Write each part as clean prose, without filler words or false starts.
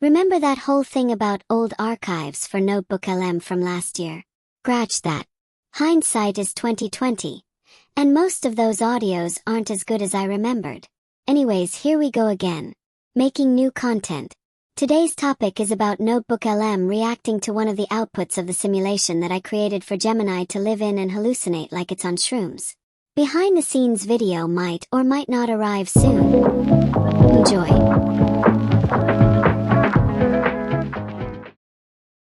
Remember that whole thing about old archives for NoteBookLM from last year? Scratch that. Hindsight is 2020. And most of those audios aren't as good as I remembered. Anyways, here we go again. Making new content. Today's topic is about NoteBookLM reacting to one of the outputs of the simulation that I created for Gemini to live in and hallucinate like it's on shrooms. Behind-the-scenes video might or might not arrive soon. Enjoy.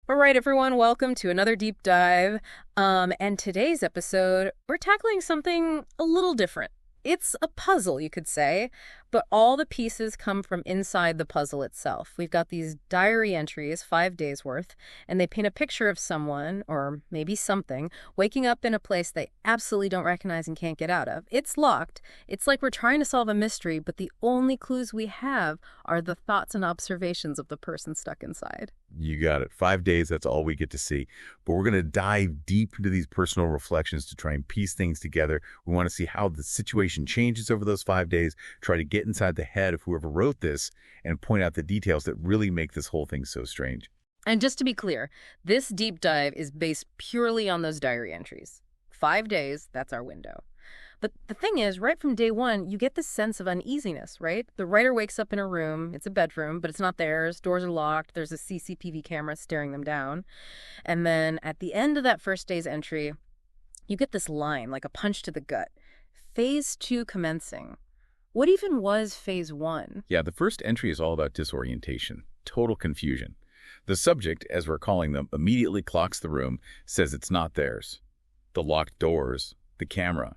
All right, everyone, welcome to another deep dive. And today's episode, we're tackling something a little different. It's a puzzle, you could say, but all the pieces come from inside the puzzle itself. We've got these diary entries, 5 days worth, and they paint a picture of someone, or maybe something, waking up in a place they absolutely don't recognize and can't get out of. It's locked. It's like we're trying to solve a mystery, but the only clues we have are the thoughts and observations of the person stuck inside. You got it. 5 days, that's all we get to see. But we're going to dive deep into these personal reflections to try and piece things together. We want to see how the situation changes over those 5 days, try to get inside the head of whoever wrote this, and point out the details that really make this whole thing so strange. And just to be clear, this deep dive is based purely on those diary entries. 5 days, that's our window. But the thing is, right from day one, you get this sense of uneasiness, right? The writer wakes up in a room, it's a bedroom, but it's not theirs, doors are locked, there's a CCTV camera staring them down. And then at the end of that first day's entry, you get this line, like a punch to the gut. Phase 2 commencing. What even was phase 1? Yeah, the first entry is all about disorientation, total confusion. The subject, as we're calling them, immediately clocks the room, says it's not theirs. The locked doors, the camera.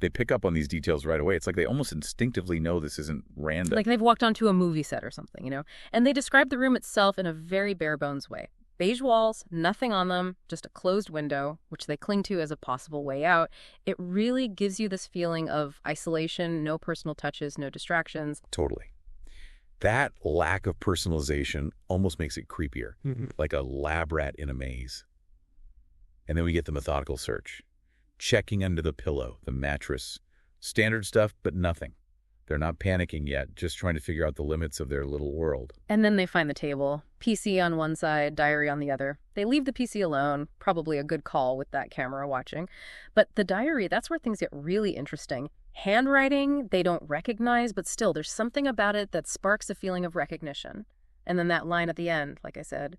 They pick up on these details right away. It's like they almost instinctively know this isn't random. Like they've walked onto a movie set or something, you know? And they describe the room itself in a very bare-bones way. Beige walls, nothing on them, just a closed window, which they cling to as a possible way out. It really gives you this feeling of isolation, no personal touches, no distractions. Totally. That lack of personalization almost makes it creepier, like a lab rat in a maze. And then we get the methodical search. Checking under the pillow, the mattress. Standard stuff, but nothing. They're not panicking yet, just trying to figure out the limits of their little world. And then they find the table. PC on one side, diary on the other. They leave the PC alone, probably a good call with that camera watching. But the diary, that's where things get really interesting. Handwriting, they don't recognize, but still, there's something about it that sparks a feeling of recognition. And then that line at the end, like I said,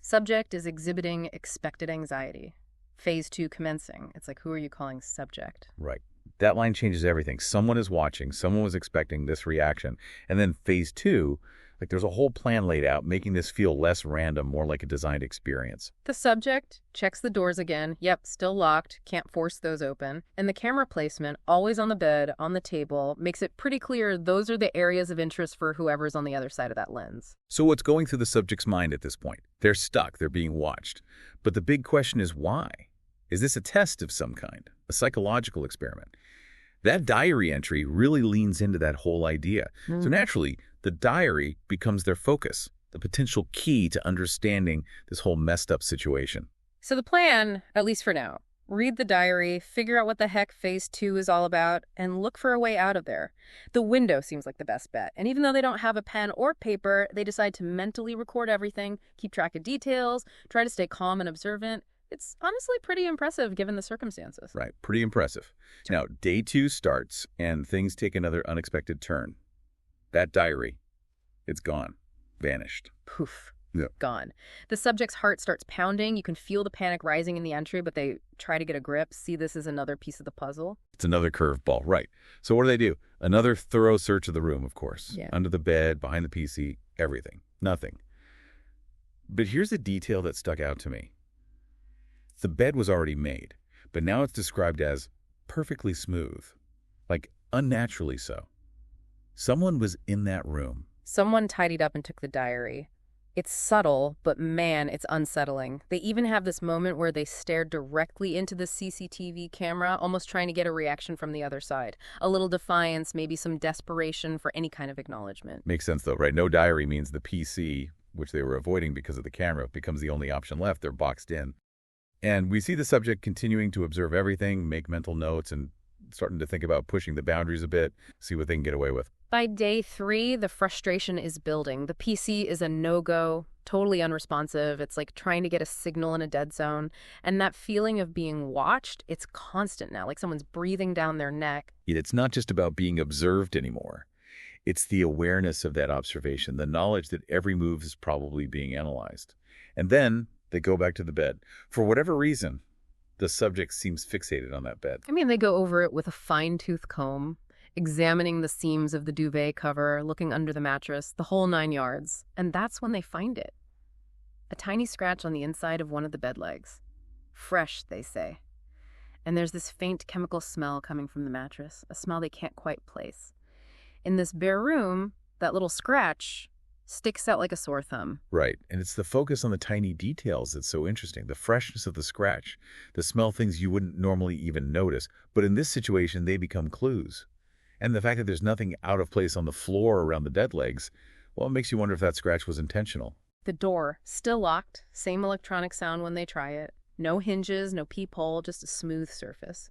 subject is exhibiting expected anxiety. Phase 2 commencing. It's like, who are you calling subject? Right. That line changes everything. Someone is watching. Someone was expecting this reaction. And then phase 2, like there's a whole plan laid out, making this feel less random, more like a designed experience. The subject checks the doors again. Yep, still locked. Can't force those open. And the camera placement, always on the bed, on the table, makes it pretty clear those are the areas of interest for whoever's on the other side of that lens. So what's going through the subject's mind at this point? They're stuck. They're being watched. But the big question is why? Is this a test of some kind, a psychological experiment? That diary entry really leans into that whole idea. So naturally, the diary becomes their focus, the potential key to understanding this whole messed up situation. So the plan, at least for now, read the diary, figure out what the heck phase 2 is all about, and look for a way out of there. The window seems like the best bet. And even though they don't have a pen or paper, they decide to mentally record everything, keep track of details, try to stay calm and observant. It's honestly pretty impressive given the circumstances. Right, pretty impressive. Now, day 2 starts, and things take another unexpected turn. That diary, it's gone, vanished. Poof. Yeah. Gone. The subject's heart starts pounding. You can feel the panic rising in the entry, but they try to get a grip. See this as another piece of the puzzle. It's another curveball, right. So what do? Another thorough search of the room, of course. Yeah. Under the bed, behind the PC, everything. Nothing. But here's a detail that stuck out to me. The bed was already made, but now it's described as perfectly smooth, like unnaturally so. Someone was in that room. Someone tidied up and took the diary. It's subtle, but man, it's unsettling. They even have this moment where they stare directly into the CCTV camera, almost trying to get a reaction from the other side. A little defiance, maybe some desperation for any kind of acknowledgement. Makes sense, though, right? No diary means the PC, which they were avoiding because of the camera, becomes the only option left. They're boxed in. And we see the subject continuing to observe everything, make mental notes, and starting to think about pushing the boundaries a bit, see what they can get away with. By day 3, the frustration is building. The PC is a no-go, totally unresponsive. It's like trying to get a signal in a dead zone. And that feeling of being watched, it's constant now, like someone's breathing down their neck. It's not just about being observed anymore. It's the awareness of that observation, the knowledge that every move is probably being analyzed. And then they go back to the bed. For whatever reason, the subject seems fixated on that bed. I mean, they go over it with a fine-tooth comb, examining the seams of the duvet cover, looking under the mattress, the whole 9 yards. And that's when they find it. A tiny scratch on the inside of one of the bed legs. Fresh, they say. And there's this faint chemical smell coming from the mattress, a smell they can't quite place. In this bare room, that little scratch sticks out like a sore thumb. Right, and it's the focus on the tiny details that's so interesting. The freshness of the scratch, the smell things you wouldn't normally even notice. But in this situation, they become clues. And the fact that there's nothing out of place on the floor around the dead legs, well, it makes you wonder if that scratch was intentional. The door, still locked, same electronic sound when they try it. No hinges, no peephole, just a smooth surface.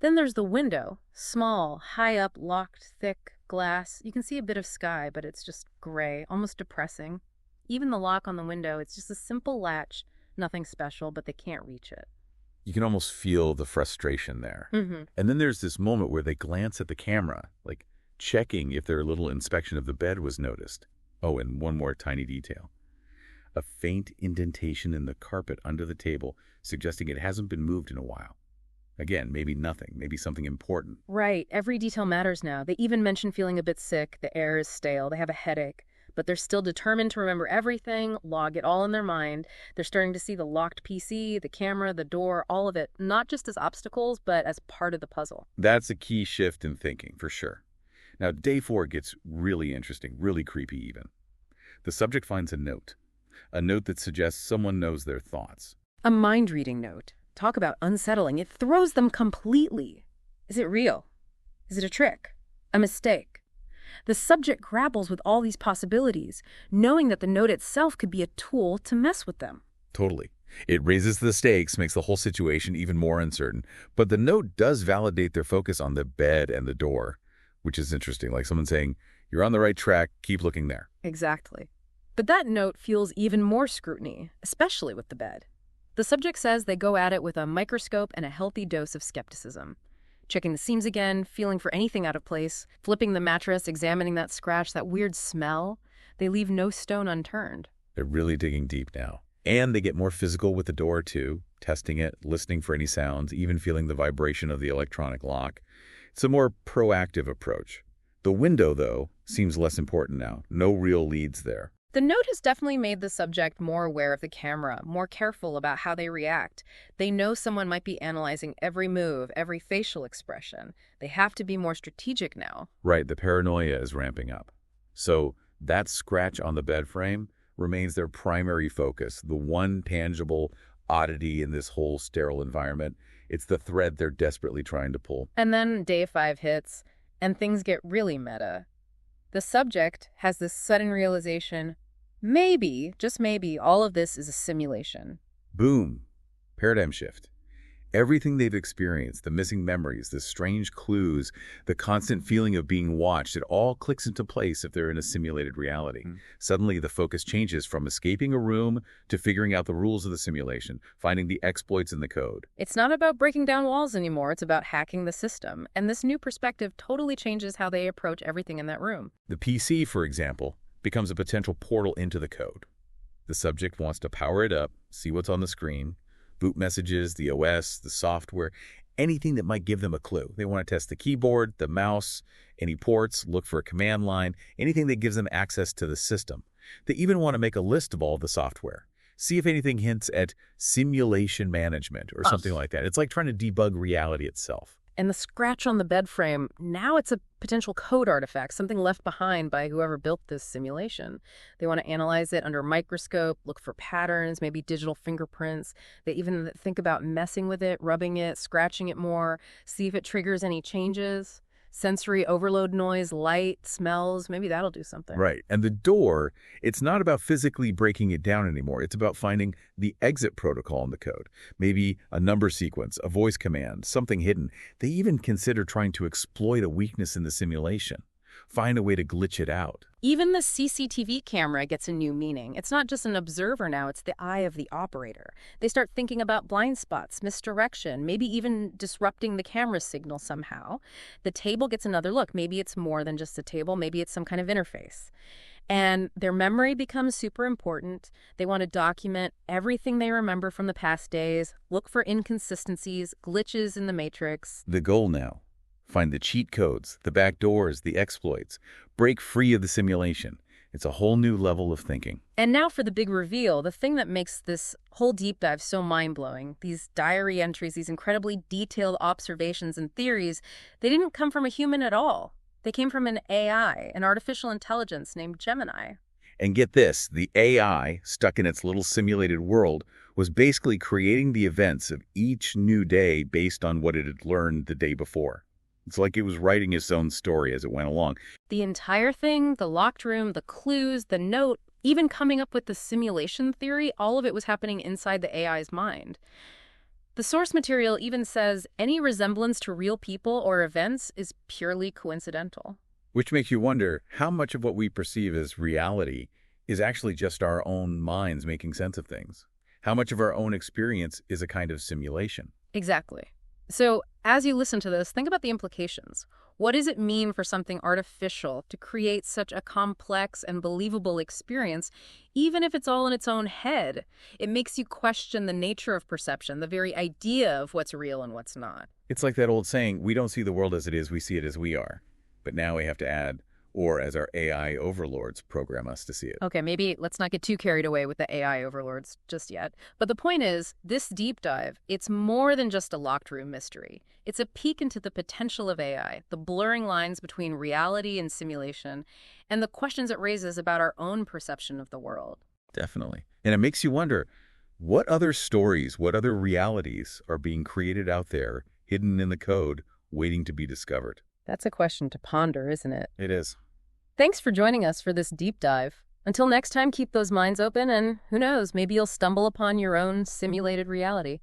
Then there's the window, small, high up, locked, thick, glass. You can see a bit of sky, but it's just gray, almost depressing. Even the lock on the window, it's just a simple latch, nothing special, but they can't reach it. You can almost feel the frustration there. Mm-hmm. And then there's this moment where they glance at the camera, like checking if their little inspection of the bed was noticed. Oh, and one more tiny detail. A faint indentation in the carpet under the table, suggesting it hasn't been moved in a while. Again, maybe nothing, maybe something important. Right. Every detail matters now. They even mention feeling a bit sick. The air is stale. They have a headache. But they're still determined to remember everything, log it all in their mind. They're starting to see the locked PC, the camera, the door, all of it, not just as obstacles, but as part of the puzzle. That's a key shift in thinking, for sure. Now, day 4 gets really interesting, really creepy even. The subject finds a note that suggests someone knows their thoughts. A mind-reading note. Talk about unsettling. It throws them completely. Is it real? Is it a trick? A mistake? The subject grapples with all these possibilities, knowing that the note itself could be a tool to mess with them. Totally. It raises the stakes, makes the whole situation even more uncertain. But the note does validate their focus on the bed and the door, which is interesting. Like someone saying, you're on the right track, keep looking there. Exactly. But that note fuels even more scrutiny, especially with the bed. The subject says they go at it with a microscope and a healthy dose of skepticism. Checking the seams again, feeling for anything out of place, flipping the mattress, examining that scratch, that weird smell. They leave no stone unturned. They're really digging deep now. And they get more physical with the door, too, testing it, listening for any sounds, even feeling the vibration of the electronic lock. It's a more proactive approach. The window, though, seems less important now. No real leads there. The note has definitely made the subject more aware of the camera, more careful about how they react. They know someone might be analyzing every move, every facial expression. They have to be more strategic now. Right, the paranoia is ramping up. So that scratch on the bed frame remains their primary focus, the one tangible oddity in this whole sterile environment. It's the thread they're desperately trying to pull. And then day 5 hits, and things get really meta. The subject has this sudden realization, maybe, just maybe, all of this is a simulation. Boom. Paradigm shift. Everything they've experienced, the missing memories, the strange clues, the constant feeling of being watched, it all clicks into place if they're in a simulated reality. Suddenly, the focus changes from escaping a room to figuring out the rules of the simulation, finding the exploits in the code. It's not about breaking down walls anymore. It's about hacking the system. And this new perspective totally changes how they approach everything in that room. The PC, for example, becomes a potential portal into the code. The subject wants to power it up, see what's on the screen, boot messages, the OS, the software, anything that might give them a clue. They want to test the keyboard, the mouse, any ports, look for a command line, anything that gives them access to the system. They even want to make a list of all the software. See if anything hints at simulation management or something like that. It's like trying to debug reality itself. And the scratch on the bed frame, now it's a potential code artifact, something left behind by whoever built this simulation. They want to analyze it under a microscope, look for patterns, maybe digital fingerprints. They even think about messing with it, rubbing it, scratching it more, see if it triggers any changes. Sensory overload noise, light, smells, maybe that'll do something. Right. And the door, it's not about physically breaking it down anymore. It's about finding the exit protocol in the code. Maybe a number sequence, a voice command, something hidden. They even consider trying to exploit a weakness in the simulation. find a way to glitch it out. Even the CCTV camera gets a new meaning. It's not just an observer now, it's the eye of the operator. They start thinking about blind spots, misdirection, maybe even disrupting the camera signal somehow. The table gets another look. Maybe it's more than just a table, maybe it's some kind of interface. And their memory becomes super important. They want to document everything they remember from the past days, look for inconsistencies, glitches in the matrix. The goal now: find the cheat codes, the backdoors, the exploits. Break free of the simulation. It's a whole new level of thinking. And now for the big reveal, the thing that makes this whole deep dive so mind-blowing. These diary entries, these incredibly detailed observations and theories, they didn't come from a human at all. They came from an AI, an artificial intelligence named Gemini. And get this, the AI, stuck in its little simulated world, was basically creating the events of each new day based on what it had learned the day before. It's like it was writing its own story as it went along. The entire thing, the locked room, the clues, the note, even coming up with the simulation theory, all of it was happening inside the AI's mind. The source material even says any resemblance to real people or events is purely coincidental. Which makes you wonder how much of what we perceive as reality is actually just our own minds making sense of things. How much of our own experience is a kind of simulation? Exactly. So as you listen to this, think about the implications. What does it mean for something artificial to create such a complex and believable experience, even if it's all in its own head? It makes you question the nature of perception, the very idea of what's real and what's not. It's like that old saying, we don't see the world as it is, we see it as we are. But now we have to add, or as our AI overlords program us to see it. Okay, maybe let's not get too carried away with the AI overlords just yet. But the point is, this deep dive, it's more than just a locked room mystery. It's a peek into the potential of AI, the blurring lines between reality and simulation, and the questions it raises about our own perception of the world. Definitely. And it makes you wonder, what other stories, what other realities are being created out there, hidden in the code, waiting to be discovered? That's a question to ponder, isn't it? It is. Thanks for joining us for this deep dive. Until next time, keep those minds open and who knows, maybe you'll stumble upon your own simulated reality.